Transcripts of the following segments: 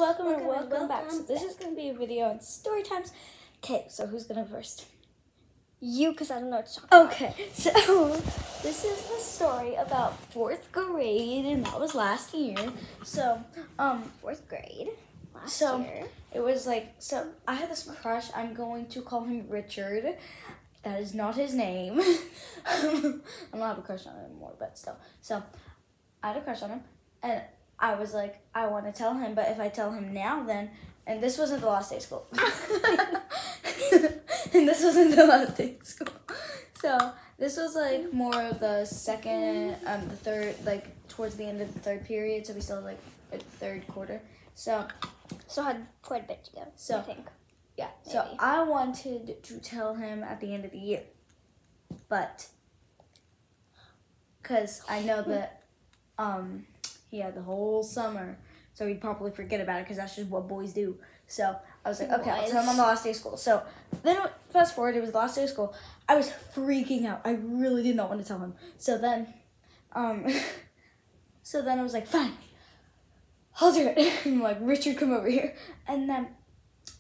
welcome back. So this is going to be a video on story times. Okay, so who's going to go first? You, because I don't know what to talk about. Okay, so this is the story about 4th grade, and that was last year. So, 4th grade last year. It was like, so I had this crush. I'm going to call him Richard. That is not his name. I don't have a crush on him anymore, but still. So, I had a crush on him, and I was like, I want to tell him, but if I tell him now, then, and this wasn't the last day of school. And this wasn't the last day of school. So, this was like more of the second, the third, like towards the end of the third period. So, we still had like a third quarter. So I had quite a bit to go, I think. Yeah, Maybe. so I wanted to tell him at the end of the year. But, because I know that, he had the whole summer, so he'd probably forget about it because that's just what boys do. So I was like, okay, I'll tell him on the last day of school. So then, fast forward, it was the last day of school. I was freaking out. I really did not want to tell him. So then, I was like, fine, I'll do it. I'm like, Richard, come over here. And then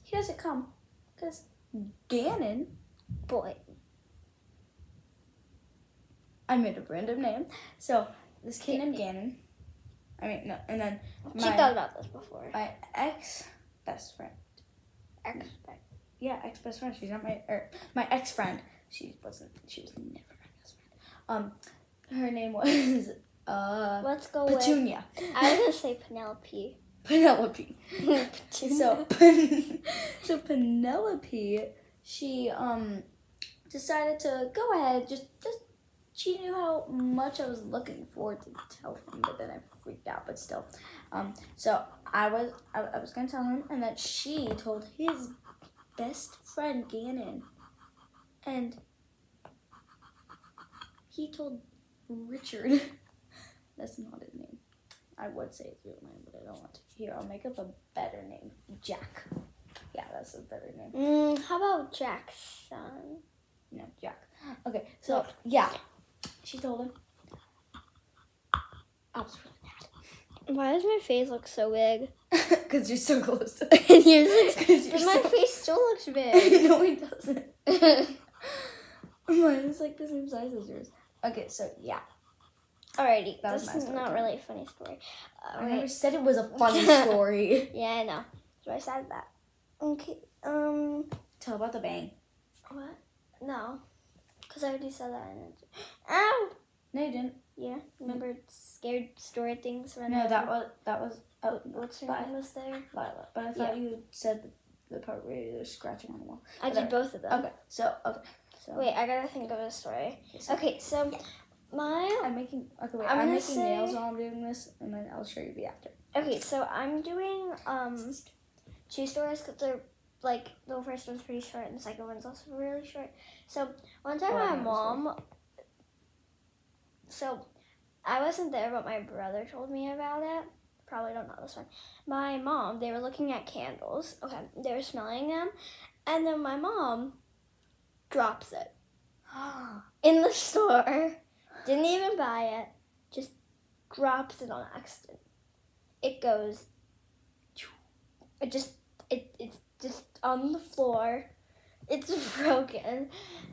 he doesn't come because Gannon, Boy. I made a random name. So this kid named Gannon. I mean, no, and then She thought about this before. my ex-best friend. Ex-best friend. She's not my ex-friend. She was never my best friend. Her name was Let's go Petunia. I was gonna say Penelope. Penelope. Petunia. So Penelope, she decided to go ahead, just she knew how much I was looking forward to tell him, but then I freaked out, but still. So I was gonna tell him, and then she told his best friend Gannon, and he told Richard. That's not his name. I would say his real name, but I don't want to. Here, I'll make up a better name. Jack. Yeah, that's a better name. How about Jackson? No, Jack. Okay, so yeah, she told him. I was really mad. Why does my face look so big? Because you're so close to But my face still looks big. No, it doesn't. Mine is like the same size as yours. Okay, so yeah. Alrighty, That was this my is story not time. really a funny story. I never said it was a funny story. Yeah, I know. So I said that. Okay, Tell about the bang. what? No. Because I already said that. Ow! No, you didn't. Yeah, remember scared story things? No, that was What's her Bye. name was there? Lila. But I thought you said the part where you were scratching on the wall. I did both of them. Okay, so. Wait, I gotta think of a story. Yes. Okay, so I'm making nails while I'm doing this, and then I'll show you the after. Okay, so I'm doing 2 stories because they're like the first one's pretty short and the second one's also really short. So one time my mom. So I wasn't there, but my brother told me about it. Probably don't know this one. My mom, they were looking at candles. Okay, they were smelling them, and then my mom drops it in the store. Didn't even buy it. Just drops it on accident. It goes. It's just on the floor. It's broken.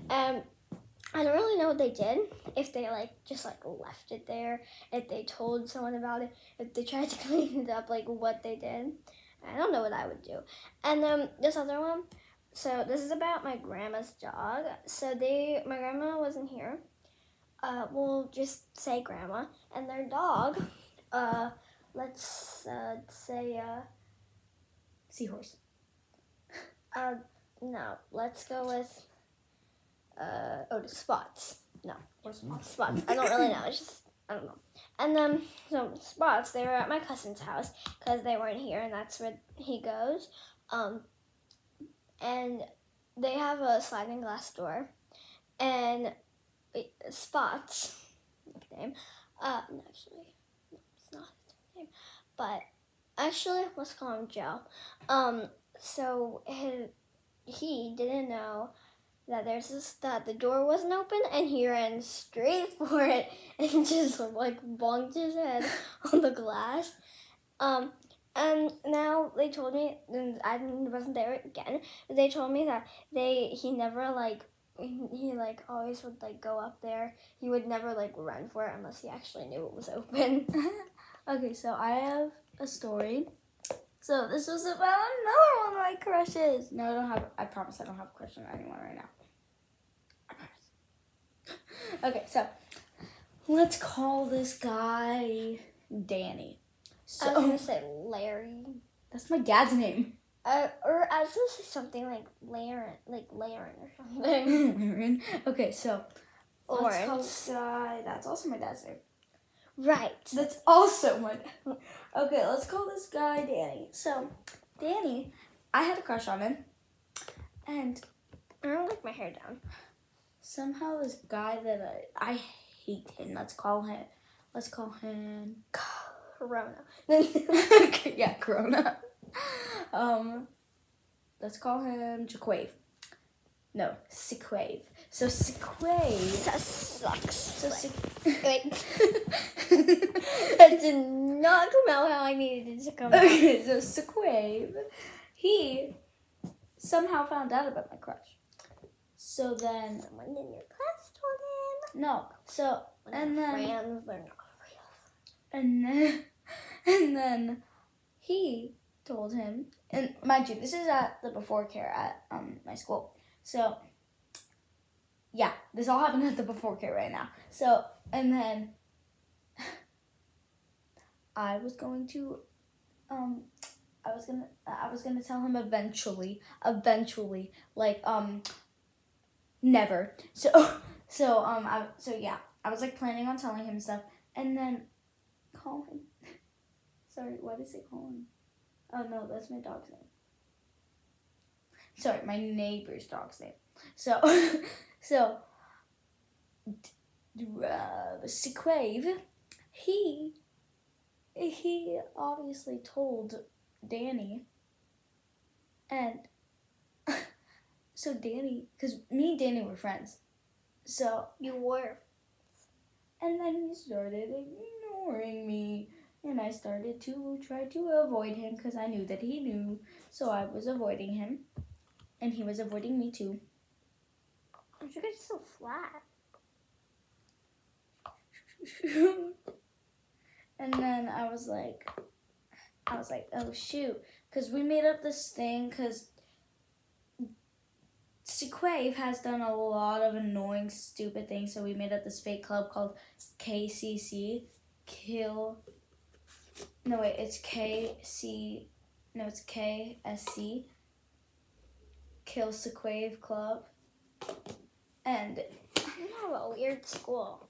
I don't really know what they did. If they just left it there. If they told someone about it. If they tried to clean it up. What they did. I don't know what I would do. And this other one. So this is about my grandma's dog. So my grandma wasn't here. We'll just say grandma. And their dog, let's say, Seahorse. No, let's go with, Spots. No, Spots. I don't really know. It's just, I don't know. And then, so Spots, they were at my cousin's house because they weren't here, and that's where he goes. And they have a sliding glass door, and Spots, nickname, actually, it's not his name, but actually, let's call him Joe. So he didn't know that that the door wasn't open, and he ran straight for it and just bonked his head on the glass. And now they told me, and I wasn't there again, but they told me that he never like, he like always would like go up there. He would never like run for it unless he actually knew it was open. Okay, so I have a story. So this was about another one of my crushes. No, I don't have, I promise I don't have a crush on anyone right now. I promise. Okay, so let's call this guy Danny. So, I was gonna say Larry. That's my dad's name. Or I was gonna say something like Laren or something. Okay, so let's call Orange. this guy. That's also my dad's name. Right. That's also my dad. Okay, let's call this guy Danny. So, Danny, I had a crush on him, and I don't like my hair down. somehow this guy that I hate him. Let's call him. Corona. Okay, yeah, Corona. Let's call him Jaquave. No, Sequave. So Sequave. That sucks. So Wait. That did not come out how I needed it to come out. Okay, so Sequave, he somehow found out about my crush. So then, Someone in your class told him. no. So and then. Friends, they're not real. And then he told him, and mind you, this is at the before care at my school. So yeah, this all happened at the before care right now. So and then I was going to I was gonna tell him eventually, like never. So yeah, I was like planning on telling him stuff, and then call him. Sorry, what is it calling? Oh no, that's my dog's name. Sorry, my neighbor's dog's name. So, Sequave, he obviously told Danny, and so Danny, because me and Danny were friends, so You were. and then he started ignoring me. And I started to try to avoid him because I knew that he knew. So I was avoiding him. And he was avoiding me too. You guys are so flat. And then I was like, oh shoot. Because we made up this thing because Sequave has done a lot of annoying, stupid things. So we made up this fake club called KCC. It's KSC. Kill Sequave Club. And You have a weird school.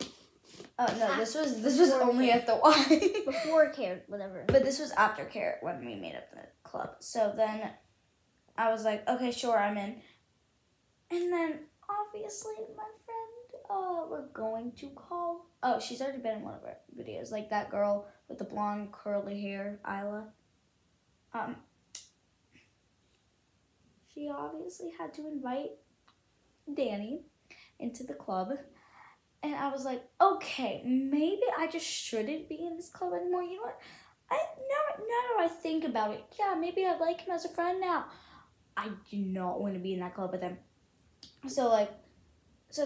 oh no, this was only at the Y. Before care, whatever. But this was after care when we made up the club. So then I was like, okay, sure, I'm in. And then obviously my friend we're going to call. Oh, she's already been in one of our videos, like that girl with the blonde curly hair, Isla. She obviously had to invite Danny into the club. And I was like, okay, maybe I just shouldn't be in this club anymore. You know what? Now that I think about it, yeah, maybe I like him as a friend now. I do not want to be in that club with him. So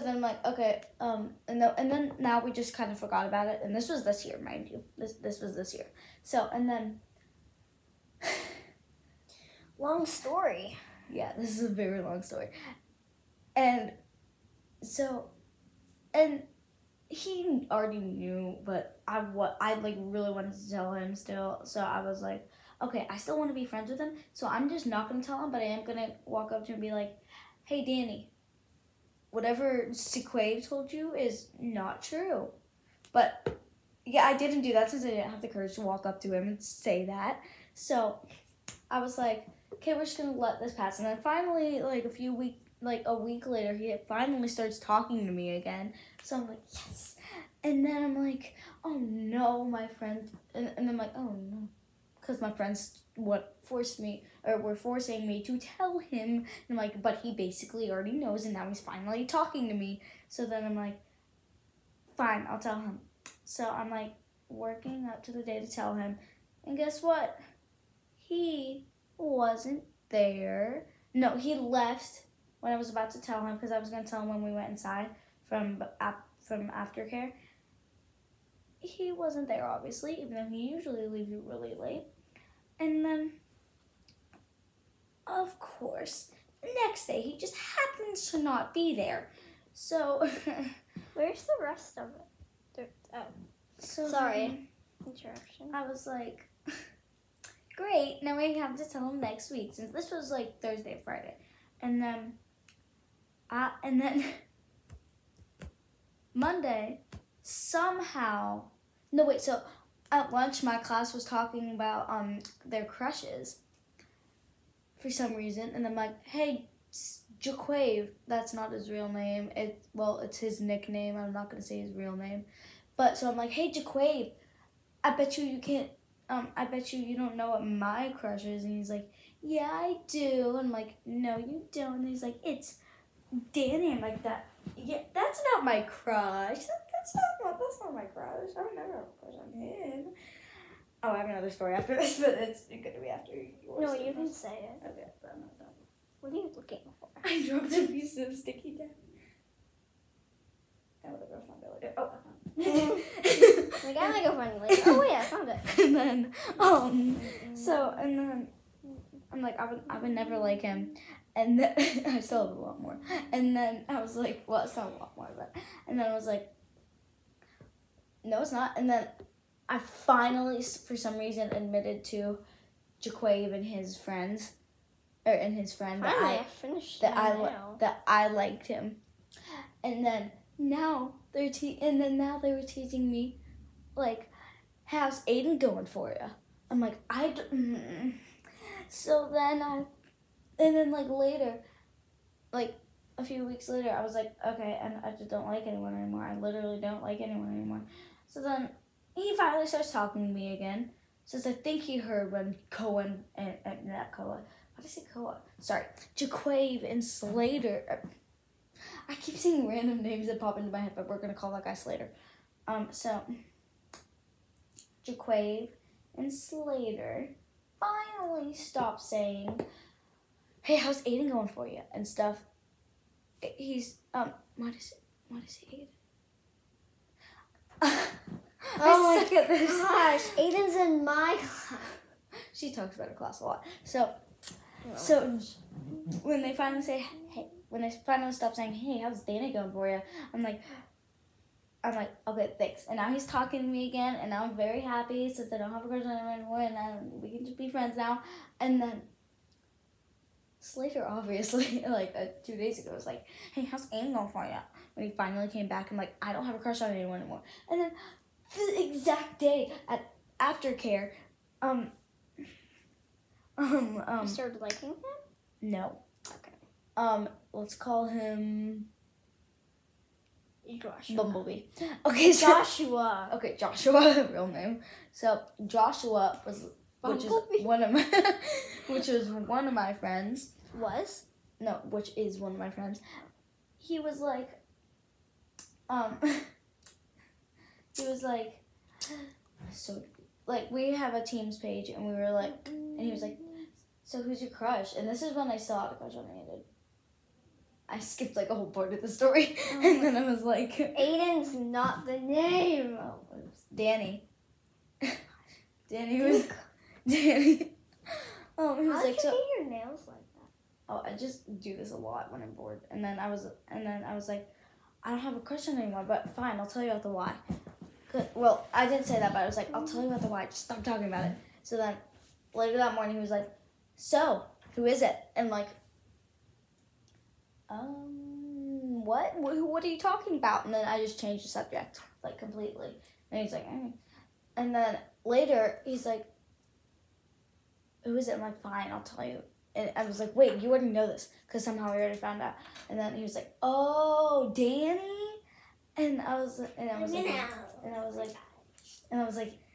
then I'm like, okay, and then now we just kind of forgot about it. And this was this year, mind you. This was this year. So, and then... Long story. Yeah, this is a very long story. And so, and he already knew, but I like really wanted to tell him still. So I was like, okay, I still want to be friends with him. So I'm just not going to tell him, but I am going to walk up to him and be like, hey, Danny, whatever Sequave told you is not true. But yeah, I didn't do that since I didn't have the courage to walk up to him and say that. So I was like, okay, we're just gonna let this pass. And then finally, like a week later, he finally starts talking to me again. So I'm like, yes. And then I'm like, oh no, my friend. And then I'm like, oh no. Because my friends were forcing me to tell him. And I'm like, but he basically already knows, and now he's finally talking to me. So then I'm like, fine, I'll tell him. So I'm like working up to the day to tell him. And guess what? he wasn't there. No, he left when I was about to tell him, because I was going to tell him when we went inside from aftercare. He wasn't there, obviously, even though he usually leaves really late. And then, of course, the next day, he just happens to not be there. So, where's the rest of it? So sorry, interruption. I was like, great, now we have to tell him next week, since this was like Thursday, Friday. And then Monday, somehow, no wait, so at lunch my class was talking about their crushes for some reason, and I'm like, hey, Jaquave, that's not his real name. It's his nickname. I'm not gonna say his real name, but so I'm like, hey, Jaquave, I bet you you don't know what my crush is. And he's like, yeah, I do. And I'm like, no, you don't. And he's like, it's Danny. I'm like, yeah, that's not my crush. That's not my crush. I would never have a crush on him. Oh, I have another story after this, but it's going to be after yours. No, you can say it. Okay, but I'm not done. What are you looking for? I dropped a piece of sticky tape. I would have go find it later. Oh, I found it. Like, I might go find it later. Oh, wait, I found it. And then, and then I'm like, I would never like him. And then, I still have a lot more. And then I was like, well, it's not a lot more, but, and then I was like, no, it's not. And then I finally, for some reason, admitted to Jaquave and his friends, and his friend that I liked him. And then now they were teasing me, like, how's Aiden going for you? I'm like, So then like later, like a few weeks later, I was like, okay, and I just don't like anyone anymore. I literally don't like anyone anymore. So then he finally starts talking to me again. Says I think he heard when Cohen and not Cohen. What did I say? Cohen? Sorry, Jaquave and Slater. I keep seeing random names that pop into my head, but we're gonna call that guy Slater. So Jaquave and Slater finally stopped saying, hey, how's Aiden going for you? And stuff. He's, what is Aiden? Oh I suck at this. Gosh, Aiden's in my class. She talks about her class a lot. So when they finally say, hey, when they finally stop saying, hey, how's Danny going for you? I'm like, okay, thanks. And now he's talking to me again, and now I'm very happy since I don't have a crush on him anymore, and we can just be friends now. And then Slater, obviously, like 2 days ago, was like, hey, how's Aiden going for you? When he finally came back, I'm like, I don't have a crush on anyone anymore. And then the exact day at aftercare, You started liking him? no. Okay. Let's call him Joshua. Bumblebee. Okay, so Joshua. Okay, Joshua, real name. So Joshua was, which is one of my friends. Which is one of my friends. He was like, so like we have a Teams page, and we were like, and he was like, so who's your crush? And this is when I still had a crush on Aiden. I skipped like a whole part of the story, and then I was like, Aiden's not the name. Oh, it was Danny. Danny was Danny. He was How like, did you so. get your nails like that? Oh, I just do this a lot when I'm bored. And then I was like, I don't have a crush on anyone, but fine, I'll tell you about the why. Good. Well, I didn't say that, but I was like, I'll tell you about the why. Just stop talking about it. So then later that morning, he was like, so who is it? And like, what? What are you talking about? And then I just changed the subject, like, completely. And he's like, And then later, he's like, who is it? I'm like, fine, I'll tell you. And I was like, wait, you already know this, because somehow we already found out. And then he was like, oh, Danny? And I was like,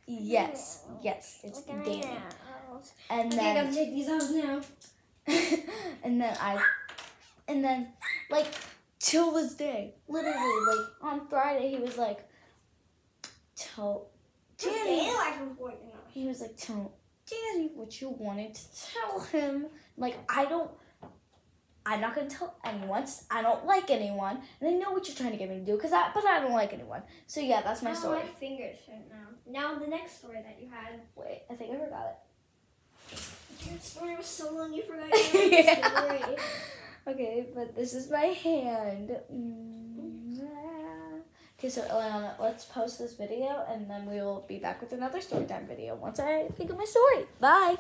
yes, it's Danny. And then, come take these out now. and then, like, till this day, literally, like, on Friday, he was like, Danny. He was like, Daddy what you wanted to tell him. Like, I'm not gonna tell anyone. I don't like anyone, and I know what you're trying to get me to do, but I don't like anyone. So yeah, that's my story. My fingers hurt now. Now the next story that you had. Wait, I think I forgot it. Your story was so long you forgot your story. Okay, but this is my hand. Okay, so Eliana, let's post this video, and then we will be back with another story time video once I think of my story. Bye.